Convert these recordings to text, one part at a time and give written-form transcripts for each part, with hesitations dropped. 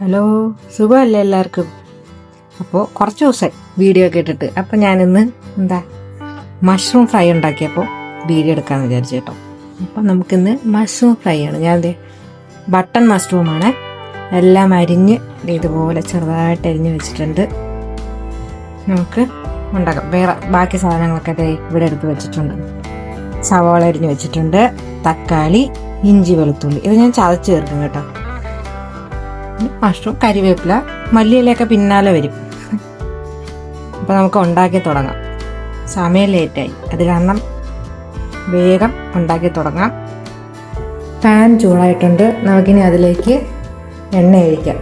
Hello, സുഖമല്ലേ എല്ലാവർക്കും? അപ്പോൾ കുറച്ച് ദിവസമായി വീഡിയോ ഒക്കെ ഇട്ടിട്ട്. അപ്പോൾ ഞാനിന്ന് മഷ്റൂം ഫ്രൈ ഉണ്ടാക്കിയപ്പോൾ വീഡിയോ എടുക്കാമെന്ന് വിചാരിച്ചു കേട്ടോ. അപ്പം നമുക്കിന്ന് മഷ്റൂം ഫ്രൈ ആണ്. ഞാൻ ബട്ടൺ മഷ്റൂമാണ് എല്ലാം അരിഞ്ഞ് ഇതുപോലെ ചെറുതായിട്ട് അരിഞ്ഞ് വെച്ചിട്ടുണ്ട്. നമുക്ക് ഉണ്ടാക്കാം. വേറെ ബാക്കി സാധനങ്ങളൊക്കെ ഇവിടെ എടുത്ത് വെച്ചിട്ടുണ്ട്. സവാള അരിഞ്ഞ് വെച്ചിട്ടുണ്ട്, തക്കാളി, ഇഞ്ചി, വെളുത്തുള്ളി. ഇത് ഞാൻ ചതച്ച് ചേർക്കും കേട്ടോ. മഷ്റൂം, കരിവേപ്പില, മല്ലിയിലൊക്കെ പിന്നാലെ വരും. അപ്പോൾ നമുക്ക് ഉണ്ടാക്കി തുടങ്ങാം. സമയം ലേറ്റായി, അത് കാരണം വേഗം ഉണ്ടാക്കി തുടങ്ങാം. പാൻ ചൂടായിട്ടുണ്ട്. നമുക്കിനി അതിലേക്ക് എണ്ണ ഒഴിക്കാം.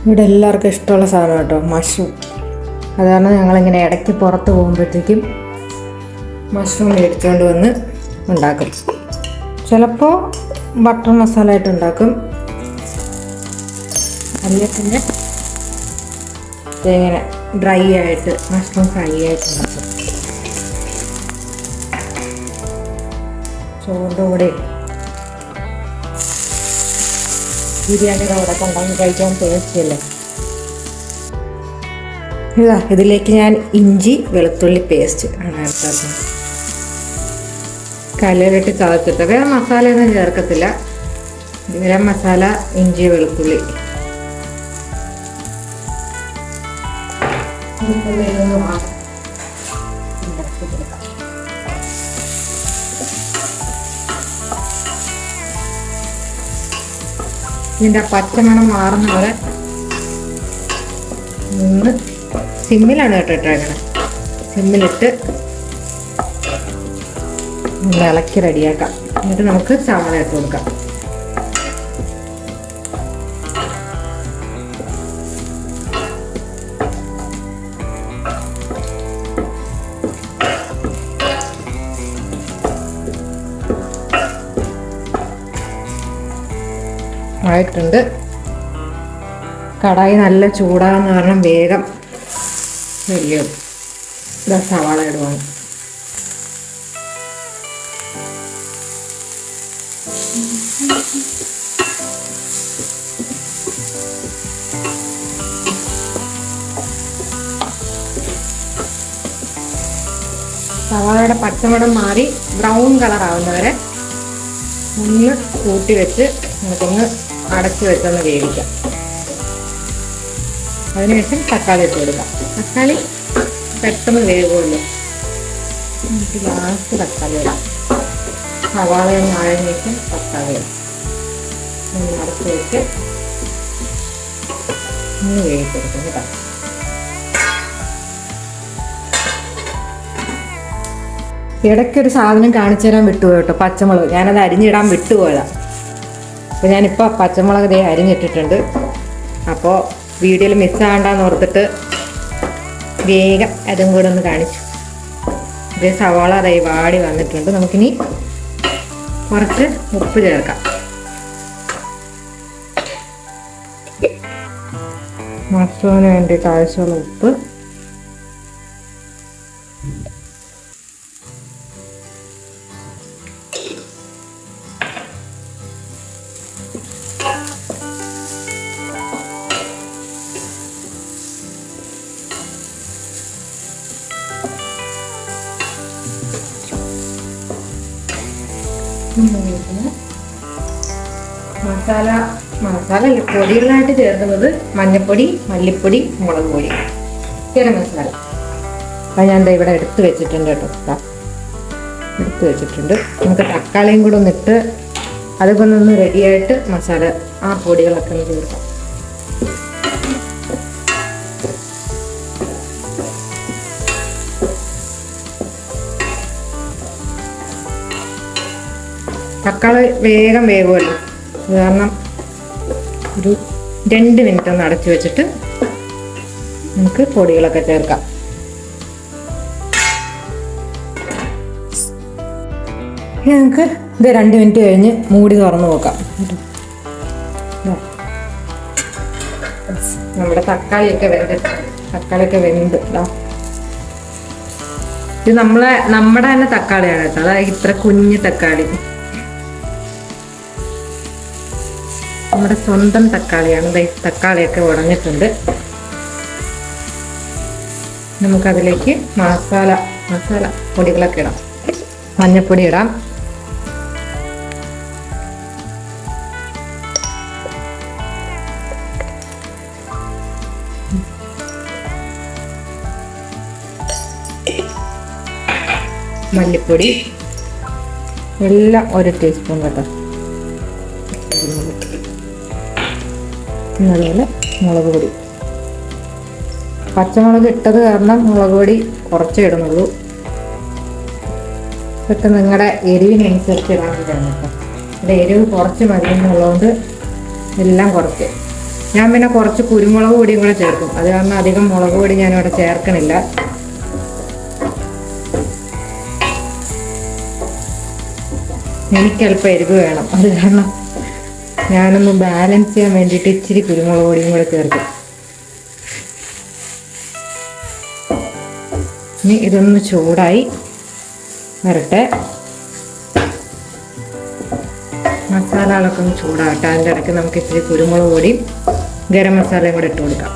ഇവിടെ എല്ലാവർക്കും ഇഷ്ടമുള്ള സാധനം കേട്ടോ മഷ്റൂം. അതാണ് ഞങ്ങളിങ്ങനെ ഇടയ്ക്ക് പുറത്ത് പോകുമ്പോഴത്തേക്കും മഷ്റൂം മേടിച്ചുകൊണ്ട് വന്ന് ഉണ്ടാക്കും. ചിലപ്പോൾ ബട്ടർ മസാല ആയിട്ട് ഉണ്ടാക്കും, അല്ലെങ്കിൽ പിന്നെ ഇങ്ങനെ ഡ്രൈ ആയിട്ട് മഷ്റൂം ഫ്രൈ ആയിട്ട് ഉണ്ടാക്കും. ചോറിൻ്റെ കൂടെ ബിരിയാണിയുടെ കൂടെ ഒക്കെ ഉണ്ടാക്കി കഴിക്കാൻ ടേസ്റ്റിയല്ലേ. ഇതിലേക്ക് ഞാൻ ഇഞ്ചി വെളുത്തുള്ളി പേസ്റ്റ് ആണ് ചേർക്കുന്നത്. കല്ലിലിട്ട് ചതച്ചിട്ട് വേറെ മസാലയൊന്നും ചേർക്കത്തില്ല. ഗരം മസാല, ഇഞ്ചി, വെളുത്തുള്ളി. ഇതിൻ്റെ പച്ചമണം മാറുന്ന പോലെ ഒന്ന് സിമ്മിലാണ് കേട്ടോ ഇട്ടേക്കണേ. സിമ്മിലിട്ട് ഇളക്കി റെഡിയാക്കാം. എന്നിട്ട് നമുക്ക് സവാള ഇട്ട് കൊടുക്കാം. ആയിട്ടുണ്ട്. കടായി നല്ല ചൂടാകുന്ന കാരണം വേഗം വലിയ സവാള ഇടുവാണ്. സവാളയുടെ പച്ചമണം മാറി ബ്രൗൺ കളർ ആവുന്നവരെ ഒന്ന് കൂട്ടി വെച്ച് നമുക്കൊന്ന് അടച്ച് വെച്ചൊന്ന് വേവിക്കാം. അതിനുശേഷം തക്കാളി ഇട്ട് കൊടുക്കാം. തക്കാളി പെട്ടെന്ന് വേകുമല്ലോ. നമുക്ക് ലാസ്റ്റ് തക്കാളി ഇടാം. സവാളയൊന്ന് ആഴഞ്ഞേക്കും തക്കാളി ഇടാം. ഒന്ന് അടച്ച് വെച്ച് ഒന്ന് വേവിച്ചെടുക്കും കേട്ടോ. ഇടയ്ക്കൊരു സാധനം കാണിച്ചു തരാൻ വിട്ടുപോയി കേട്ടോ, പച്ചമുളക്. ഞാനത് അരിഞ്ഞിടാൻ വിട്ടുപോയതാണ്. അപ്പോൾ ഞാനിപ്പോൾ പച്ചമുളക് അരിഞ്ഞിട്ടിട്ടുണ്ട്. അപ്പോൾ വീഡിയോയിൽ മിസ്സാകണ്ടെന്ന് ഓർത്തിട്ട് വേഗം അതും കൂടെ ഒന്ന് കാണിച്ചു. ഇതേ സവാള വാടി വന്നിട്ടുണ്ട്. നമുക്കിനി കുറച്ച് ഉപ്പ് ചേർക്കാം. മഷ്റൂമിന് വേണ്ടിയിട്ട് ആവശ്യമുള്ള ഉപ്പ്. മസാല പൊടികളായിട്ട് ചേർക്കുന്നത് മഞ്ഞൾപ്പൊടി, മല്ലിപ്പൊടി, മുളക് പൊടി, ഗരം മസാല. അത് ഞാൻ ഇവിടെ എടുത്ത് വെച്ചിട്ടുണ്ട് കേട്ടോ. എടുത്ത് വെച്ചിട്ടുണ്ട്. നമുക്ക് തക്കാളിയും കൂടെ ഒന്നിട്ട് അതൊക്കെ ഒന്ന് റെഡിയായിട്ട് മസാല ആ പൊടികളൊക്കെ ഒന്ന് ചേർക്കാം. തക്കാളി വേഗം വേകുമല്ലോ, അത് കാരണം ഒരു 2 മിനിറ്റ് ഒന്ന് അടച്ചു വെച്ചിട്ട് നമുക്ക് പൊടികളൊക്കെ ചേർക്കാം. നമുക്ക് ഇത് 2 മിനിറ്റ് കഴിഞ്ഞ് മൂടി തുറന്ന് നോക്കാം. നമ്മുടെ തക്കാളിയൊക്കെ വെന്ത് ഇത് നമ്മുടെ തന്നെ തക്കാളിയാണ് കേട്ടോ. അതായത് ഇത്ര കുഞ്ഞ് തക്കാളി. നമ്മുടെ സ്വന്തം തക്കാളിയാണ്. തക്കാളിയൊക്കെ ഉടഞ്ഞിട്ടുണ്ട്. നമുക്കതിലേക്ക് മസാല പൊടികളൊക്കെ ഇടാം. മഞ്ഞൾപ്പൊടി ഇടാം, മല്ലിപ്പൊടി എല്ലാം 1 ടീസ്പൂൺ കേട്ടോ. അതുപോലെ മുളക് പൊടി. പച്ചമുളക് ഇട്ടത് കാരണം മുളക് പൊടി കുറച്ചേ ഇടുന്നുള്ളൂ. ഇതൊക്കെ നിങ്ങളുടെ എരിവിനനുസരിച്ച് ഇടാൻ വേണ്ടിയാണ് കേട്ടോ. ഇവിടെ എരിവ് കുറച്ച് മതി എന്നുള്ളതുകൊണ്ട് എല്ലാം കുറച്ച്. ഞാൻ പിന്നെ കുറച്ച് കുരുമുളക് പൊടിയും കൂടെ ചേർക്കും. അത് കാരണം അധികം മുളക് പൊടി ഞാനിവിടെ ചേർക്കണില്ല. എനിക്കല്പം എരിവ് വേണം. അത് കാരണം ഞാനൊന്ന് ബാലൻസ് ചെയ്യാൻ വേണ്ടിയിട്ട് ഇച്ചിരി കുരുമുളക് പൊടിയും കൂടെ ചേർക്കും. ഇനി ഇതൊന്ന് ചൂടായി വരട്ടെ. മസാലകളൊക്കെ ഒന്ന് ചൂടാകട്ടെ. അതിൻ്റെ ഇടയ്ക്ക് നമുക്ക് ഇച്ചിരി കുരുമുളക് പൊടിയും ഗരം മസാലയും കൂടെ ഇട്ട് കൊടുക്കാം.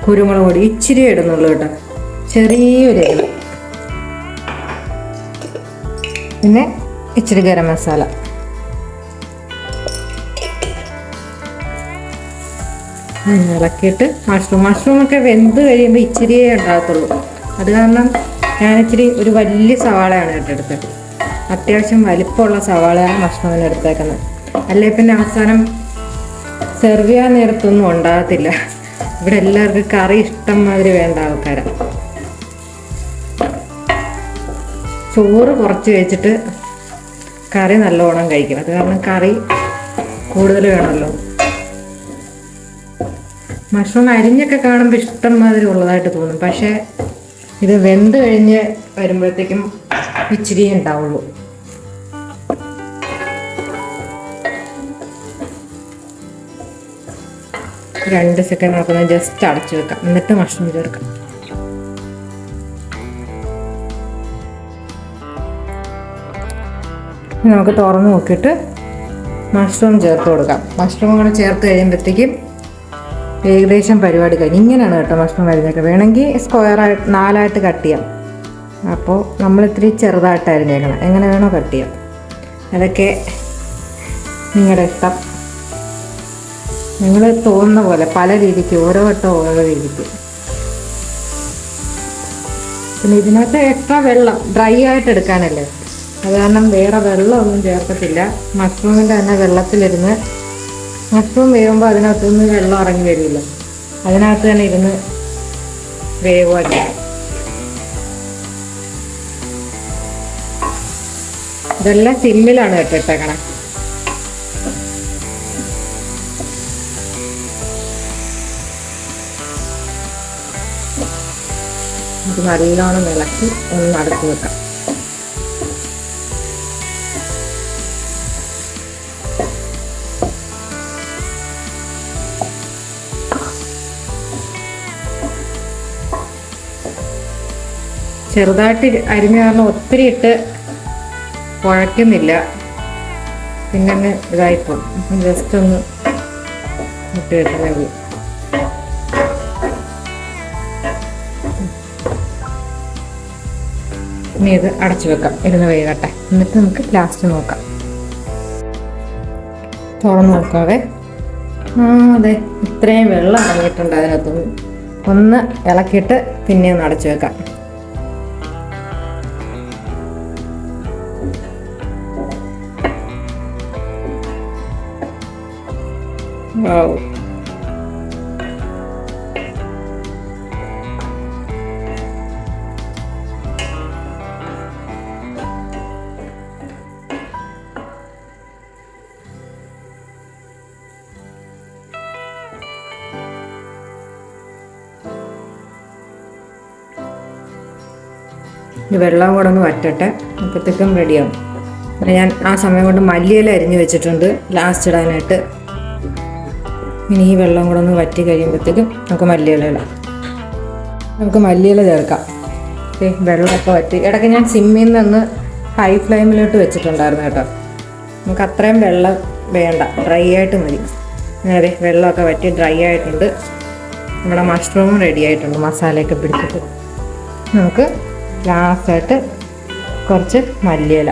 കുരുമുളക് പൊടി ഇച്ചിരി ഇടുന്നുള്ളൂ കേട്ടോ, ചെറിയൊരു ഇല. പിന്നെ ഇച്ചിരി ഗരം മസാല. ഇളക്കിയിട്ട് മഷ്റൂമൊക്കെ വെന്ത് കഴിയുമ്പോൾ ഇച്ചിരിയേ ഉണ്ടാകത്തുള്ളൂ. അത് കാരണം ഞാനിച്ചിരി ഒരു വലിയ സവാളയാണ് കേട്ടെടുത്തത്. അത്യാവശ്യം വലിപ്പമുള്ള സവാളയാണ് മഷ്റൂമിന് എടുത്തേക്കുന്നത്. അല്ലേ പിന്നെ അവസാനം സെർവ് ചെയ്യാൻ നേരത്തൊന്നും ഉണ്ടാകത്തില്ല. ഇവിടെ എല്ലാവർക്കും കറി ഇഷ്ടം മാതിരി വേണ്ട ആൾക്കാരാണ്. ചോറ് കുറച്ച് വെച്ചിട്ട് കറി നല്ലോണം കഴിക്കണം. അത് കാരണം കറി കൂടുതൽ വേണമല്ലോ. മഷ്റൂം അരിഞ്ഞൊക്കെ കാണുമ്പോൾ ഇഷ്ടം മാതിരി ഉള്ളതായിട്ട് തോന്നും. പക്ഷേ ഇത് വെന്ത് കഴിഞ്ഞ് വരുമ്പോഴത്തേക്കും ഇച്ചിരിയേ ഉണ്ടാവുള്ളൂ. രണ്ട് സെക്കൻഡ് നോക്കുന്ന ജസ്റ്റ് അടച്ചു വെക്കാം. എന്നിട്ട് മഷ്റൂം ചേർക്കാം. നമുക്ക് തുറന്ന് നോക്കിയിട്ട് മഷ്റൂം ചേർത്ത് കൊടുക്കാം. മഷ്റൂം കൂടെ ചേർത്ത് കഴിയുമ്പോഴത്തേക്കും ഏകദേശം പരിപാടി കഴിഞ്ഞ്. ഇങ്ങനെയാണ് കേട്ടോ മഷ്റൂം അരിഞ്ഞൊക്കെ. വേണമെങ്കിൽ സ്ക്വയറായിട്ട് 4 കട്ട് ചെയ്യാം. അപ്പോൾ നമ്മൾ ഇത്തിരി ചെറുതായിട്ട് അരിഞ്ഞേക്കണം. എങ്ങനെ വേണോ കട്ട് ചെയ്യാം. അതൊക്കെ നിങ്ങളുടെ ഇഷ്ടം. നിങ്ങൾ തോന്നുന്ന പോലെ പല രീതിക്ക്, ഓരോ വട്ടം ഓരോ രീതിക്ക്. പിന്നെ ഇതിനകത്ത് എക്സ്ട്രാ വെള്ളം ഡ്രൈ ആയിട്ട് എടുക്കാനല്ലേ, അത് കാരണം വേറെ വെള്ളമൊന്നും ചേർക്കത്തില്ല. മഷ്റൂമിൻ്റെ തന്നെ വെള്ളത്തിലിരുന്ന് മഷ്റൂം വേവുമ്പോൾ അതിനകത്തുനിന്ന് വെള്ളം ഇറങ്ങി വരില്ല. അതിനകത്ത് തന്നെ ഇരുന്ന് വേവാക്കി. ഇതെല്ലാം സിമ്മിലാണ് ഇട്ടേക്കണേ. ഇത് നല്ലോണം ഇളക്കി ഒന്ന് അടച്ചു വെക്കാം. ചെറുതായിട്ട് അരിഞ്ഞ കാരണം ഒത്തിരി ഇട്ട് കുഴയ്ക്കുന്നില്ല. പിന്നെ അങ്ങ് ഇതായിപ്പോൾ ജസ്റ്റ് ഒന്ന് ഇട്ട് വെക്കുന്നേ ഉള്ളൂ. ഇനി ഇത് അടച്ചു വെക്കാം. ഇരുന്ന് വേകട്ടെ. എന്നിട്ട് നമുക്ക് ലാസ്റ്റ് നോക്കാം. തുറന്ന് നോക്കാവേ. അതെ, ഇത്രയും വെള്ളം ഇറങ്ങിയിട്ടുണ്ട് അതിനകത്തുനിന്ന്. ഒന്ന് ഇളക്കിയിട്ട് പിന്നെ ഒന്ന് അടച്ചു വെക്കാം. വാവ്, ഈ വെള്ളം കൂടെ ഒന്ന് വറ്റട്ടെ. അപ്പോഴത്തേക്കും റെഡിയാവും. പിന്നെ ഞാൻ ആ സമയം കൊണ്ട് മല്ലിയില അരിഞ്ഞ് വെച്ചിട്ടുണ്ട് ലാസ്റ്റ് ഇടാനായിട്ട്. ഇനി ഈ വെള്ളം കൂടെ ഒന്ന് വറ്റി കഴിയുമ്പോഴത്തേക്കും നമുക്ക് മല്ലിയില ചേർക്കാം. വെള്ളമൊക്കെ വറ്റി ഇടയ്ക്ക് ഞാൻ സിമ്മിൽ നിന്ന് ഹൈ ഫ്ലെയിമിലോട്ട് വെച്ചിട്ടുണ്ടായിരുന്നു കേട്ടോ. നമുക്ക് അത്രയും വെള്ളം വേണ്ട, ഡ്രൈ ആയിട്ട് മതി. അതെ, വെള്ളമൊക്കെ വറ്റി ഡ്രൈ ആയിട്ടുണ്ട്. നമ്മുടെ മഷ്റൂമും റെഡി ആയിട്ടുണ്ട്, മസാലയൊക്കെ പിടിച്ചിട്ട്. നമുക്ക് ലാസ്റ്റായിട്ട് കുറച്ച് മല്ലിയില.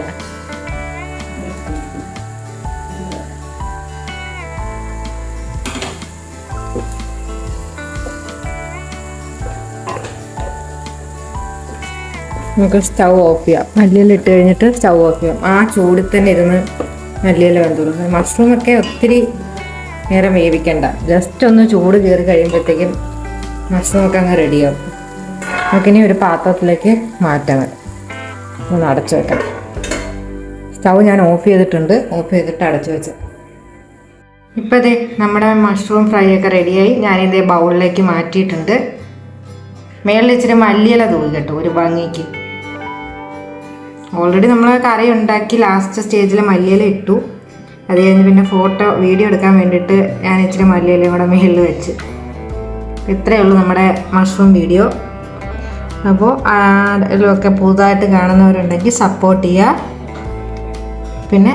നമുക്ക് സ്റ്റൗ ഓഫ് ചെയ്യാം. മല്ലിയില ഇട്ട് കഴിഞ്ഞിട്ട് സ്റ്റൗ ഓഫ് ചെയ്യാം. ആ ചൂടിൽ തന്നെ ഇരുന്ന് മല്ലിയില വെന്തോളൂ. മഷ്റൂമൊക്കെ ഒത്തിരി നേരം വേവിക്കണ്ട, ജസ്റ്റ് ഒന്ന് ചൂട് കയറി കഴിയുമ്പോഴത്തേക്കും മഷ്റൂമൊക്കെ അങ്ങ് റെഡിയാവും. നമുക്കിനി ഒരു പാത്രത്തിലേക്ക് മാറ്റാം. ഒന്ന് അടച്ചു വെക്കണം. സ്റ്റൗ ഞാൻ ഓഫ് ചെയ്തിട്ടുണ്ട്. ഓഫ് ചെയ്തിട്ട് അടച്ചു വെച്ച്. ഇപ്പോൾ ഇതേ നമ്മുടെ മഷ്റൂം ഫ്രൈ ഒക്കെ റെഡിയായി. ഞാനിതേ ബൗളിലേക്ക് മാറ്റിയിട്ടുണ്ട്. മേളിൽ ഇച്ചിരി മല്ലിയില തൂക്കി കേട്ടോ, ഒരു ഭംഗിക്ക്. ഓൾറെഡി നമ്മൾ കറി ഉണ്ടാക്കി ലാസ്റ്റ് സ്റ്റേജിൽ മല്ലിയില ഇട്ടു. അത് കഴിഞ്ഞ് പിന്നെ വീഡിയോ എടുക്കാൻ വേണ്ടിയിട്ട് ഞാൻ ഇച്ചിരി മല്ലിയിലയും കൂടെ മേളിൽ വെച്ച്. ഇത്രയേ ഉള്ളൂ നമ്മുടെ മഷ്റൂം വീഡിയോ. അപ്പോൾ ഇതിലൊക്കെ പുതുതായിട്ട് കാണുന്നവരുണ്ടെങ്കിൽ സപ്പോർട്ട് ചെയ്യുക. പിന്നെ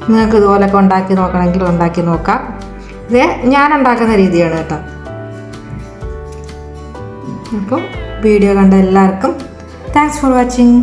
നിങ്ങൾക്ക് ഇതുപോലൊക്കെ ഉണ്ടാക്കി നോക്കണമെങ്കിൽ ഉണ്ടാക്കി നോക്കാം. ഇത് ഞാൻ ഉണ്ടാക്കുന്ന രീതിയാണ് കേട്ടോ. അപ്പോൾ വീഡിയോ കണ്ട എല്ലാവർക്കും താങ്ക്സ് ഫോർ വാച്ചിങ്.